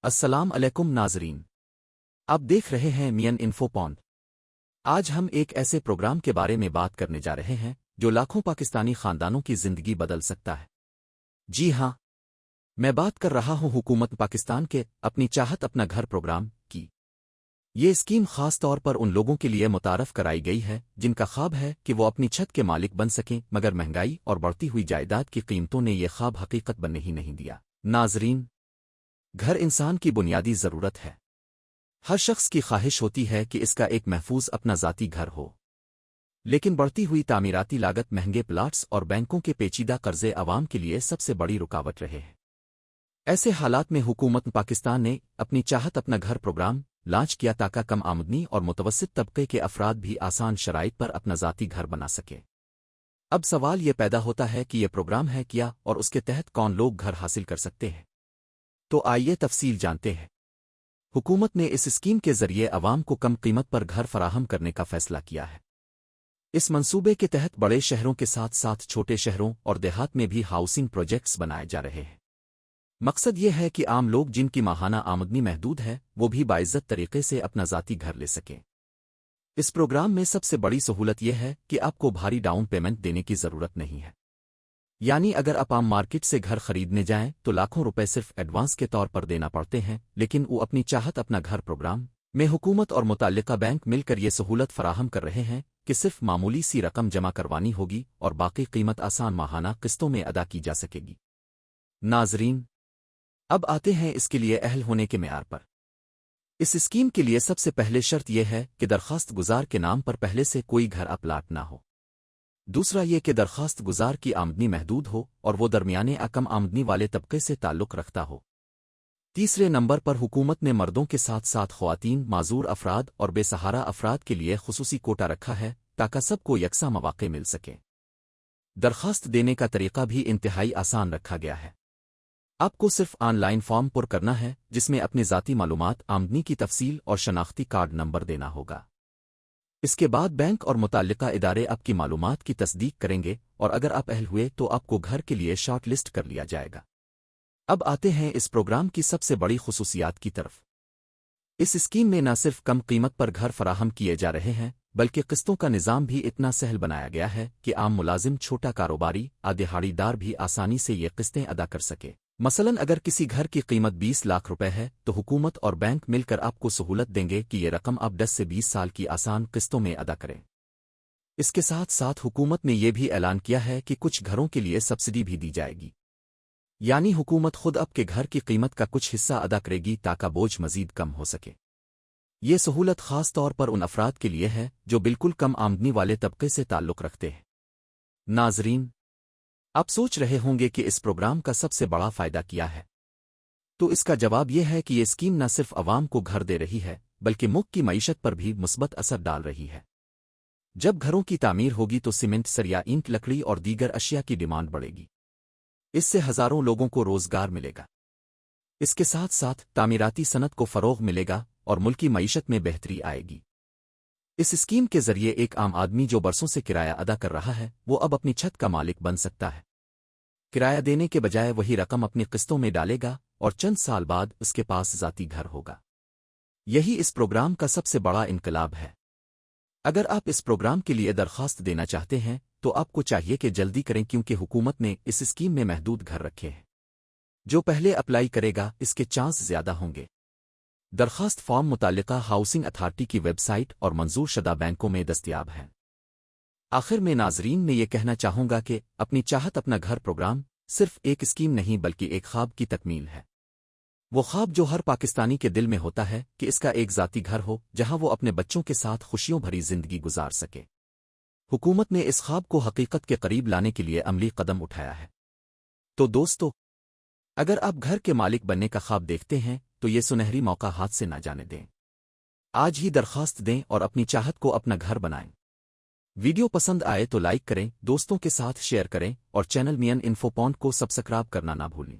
السلام علیکم ناظرین، آپ دیکھ رہے ہیں مین انفو پوائنٹ۔ آج ہم ایک ایسے پروگرام کے بارے میں بات کرنے جا رہے ہیں جو لاکھوں پاکستانی خاندانوں کی زندگی بدل سکتا ہے۔ جی ہاں، میں بات کر رہا ہوں حکومت پاکستان کے اپنی چاہت اپنا گھر پروگرام کی۔ یہ اسکیم خاص طور پر ان لوگوں کے لیے متعارف کرائی گئی ہے جن کا خواب ہے کہ وہ اپنی چھت کے مالک بن سکیں، مگر مہنگائی اور بڑھتی ہوئی جائیداد کی قیمتوں نے یہ خواب حقیقت بننے ہی نہیں دیا۔ ناظرین، گھر انسان کی بنیادی ضرورت ہے۔ ہر شخص کی خواہش ہوتی ہے کہ اس کا ایک محفوظ اپنا ذاتی گھر ہو، لیکن بڑھتی ہوئی تعمیراتی لاگت، مہنگے پلاٹس اور بینکوں کے پیچیدہ قرضے عوام کے لیے سب سے بڑی رکاوٹ رہے ہیں۔ ایسے حالات میں حکومت پاکستان نے اپنی چاہت اپنا گھر پروگرام لانچ کیا تاکہ کم آمدنی اور متوسط طبقے کے افراد بھی آسان شرائط پر اپنا ذاتی گھر بنا سکیں۔ اب سوال یہ پیدا ہوتا ہے کہ یہ پروگرام ہے کیا اور اس کے تحت کون لوگ گھر حاصل کر سکتے ہیں؟ تو آئیے تفصیل جانتے ہیں۔ حکومت نے اس اسکیم کے ذریعے عوام کو کم قیمت پر گھر فراہم کرنے کا فیصلہ کیا ہے۔ اس منصوبے کے تحت بڑے شہروں کے ساتھ ساتھ چھوٹے شہروں اور دیہات میں بھی ہاؤسنگ پروجیکٹس بنائے جا رہے ہیں۔ مقصد یہ ہے کہ عام لوگ جن کی ماہانہ آمدنی محدود ہے وہ بھی باعزت طریقے سے اپنا ذاتی گھر لے سکیں۔ اس پروگرام میں سب سے بڑی سہولت یہ ہے کہ آپ کو بھاری ڈاؤن پیمنٹ دینے کی ضرورت نہیں ہے۔ یعنی اگر آپ عام مارکیٹ سے گھر خریدنے جائیں تو لاکھوں روپے صرف ایڈوانس کے طور پر دینا پڑتے ہیں، لیکن وہ اپنی چاہت اپنا گھر پروگرام میں حکومت اور متعلقہ بینک مل کر یہ سہولت فراہم کر رہے ہیں کہ صرف معمولی سی رقم جمع کروانی ہوگی اور باقی قیمت آسان ماہانہ قسطوں میں ادا کی جا سکے گی۔ ناظرین، اب آتے ہیں اس کے لیے اہل ہونے کے معیار پر۔ اس اسکیم کے لیے سب سے پہلے شرط یہ ہے کہ درخواست گزار کے نام پر پہلے سے کوئی گھر اپلاٹ نہ ہو۔ دوسرا یہ کہ درخواست گزار کی آمدنی محدود ہو اور وہ درمیانے کم آمدنی والے طبقے سے تعلق رکھتا ہو۔ تیسرے نمبر پر حکومت نے مردوں کے ساتھ ساتھ خواتین، معذور افراد اور بے سہارا افراد کے لیے خصوصی کوٹا رکھا ہے تاکہ سب کو یکساں مواقع مل سکیں۔ درخواست دینے کا طریقہ بھی انتہائی آسان رکھا گیا ہے۔ آپ کو صرف آن لائن فارم پر کرنا ہے جس میں اپنی ذاتی معلومات، آمدنی کی تفصیل اور شناختی کارڈ نمبر دینا ہوگا۔ اس کے بعد بینک اور متعلقہ ادارے آپ کی معلومات کی تصدیق کریں گے اور اگر آپ اہل ہوئے تو آپ کو گھر کے لیے شارٹ لسٹ کر لیا جائے گا۔ اب آتے ہیں اس پروگرام کی سب سے بڑی خصوصیات کی طرف۔ اس اسکیم میں نہ صرف کم قیمت پر گھر فراہم کیے جا رہے ہیں بلکہ قسطوں کا نظام بھی اتنا سہل بنایا گیا ہے کہ عام ملازم، چھوٹا کاروباری، دہاڑی دار بھی آسانی سے یہ قسطیں ادا کر سکے۔ مثلاً اگر کسی گھر کی قیمت 20 لاکھ روپے ہے تو حکومت اور بینک مل کر آپ کو سہولت دیں گے کہ یہ رقم آپ 10 سے 20 سال کی آسان قسطوں میں ادا کریں۔ اس کے ساتھ ساتھ حکومت نے یہ بھی اعلان کیا ہے کہ کچھ گھروں کے لیے سبسڈی بھی دی جائے گی، یعنی حکومت خود آپ کے گھر کی قیمت کا کچھ حصہ ادا کرے گی تاکہ بوجھ مزید کم ہو سکے۔ یہ سہولت خاص طور پر ان افراد کے لیے ہے جو بالکل کم آمدنی والے طبقے سے تعلق رکھتے ہیں۔ ناظرین، آپ سوچ رہے ہوں گے کہ اس پروگرام کا سب سے بڑا فائدہ کیا ہے؟ تو اس کا جواب یہ ہے کہ یہ اسکیم نہ صرف عوام کو گھر دے رہی ہے بلکہ ملک کی معیشت پر بھی مثبت اثر ڈال رہی ہے۔ جب گھروں کی تعمیر ہوگی تو سیمنٹ، سریا، اینٹ، لکڑی اور دیگر اشیاء کی ڈیمانڈ بڑھے گی۔ اس سے ہزاروں لوگوں کو روزگار ملے گا۔ اس کے ساتھ ساتھ تعمیراتی صنعت کو فروغ ملے گا اور ملکی معیشت میں بہتری آئے گی۔ اس اسکیم کے ذریعے ایک عام آدمی جو برسوں سے کرایہ ادا کر رہا ہے وہ اب اپنی چھت کا مالک بن سکتا ہے۔ کرایہ دینے کے بجائے وہی رقم اپنی قسطوں میں ڈالے گا اور چند سال بعد اس کے پاس ذاتی گھر ہوگا۔ یہی اس پروگرام کا سب سے بڑا انقلاب ہے۔ اگر آپ اس پروگرام کے لیے درخواست دینا چاہتے ہیں تو آپ کو چاہیے کہ جلدی کریں کیونکہ حکومت نے اس اسکیم میں محدود گھر رکھے ہیں۔ جو پہلے اپلائی کرے گا اس کے چانس زیادہ ہوں گے۔ درخواست فارم متعلقہ ہاؤسنگ اتھارٹی کی ویب سائٹ اور منظور شدہ بینکوں میں دستیاب ہیں۔ آخر میں ناظرین، میں یہ کہنا چاہوں گا کہ اپنی چاہت اپنا گھر پروگرام صرف ایک اسکیم نہیں بلکہ ایک خواب کی تکمیل ہے۔ وہ خواب جو ہر پاکستانی کے دل میں ہوتا ہے کہ اس کا ایک ذاتی گھر ہو جہاں وہ اپنے بچوں کے ساتھ خوشیوں بھری زندگی گزار سکے۔ حکومت نے اس خواب کو حقیقت کے قریب لانے کے لیے عملی قدم اٹھایا ہے۔ تو دوستو، اگر آپ گھر کے مالک بننے کا خواب دیکھتے ہیں تو یہ سنہری موقع ہاتھ سے نہ جانے دیں۔ آج ہی درخواست دیں اور اپنی چاہت کو اپنا گھر بنائیں۔ ویڈیو پسند آئے تو لائک کریں، دوستوں کے ساتھ شیئر کریں اور چینل مین انفو پوائنٹ کو سبسکرائب کرنا نہ بھولیں۔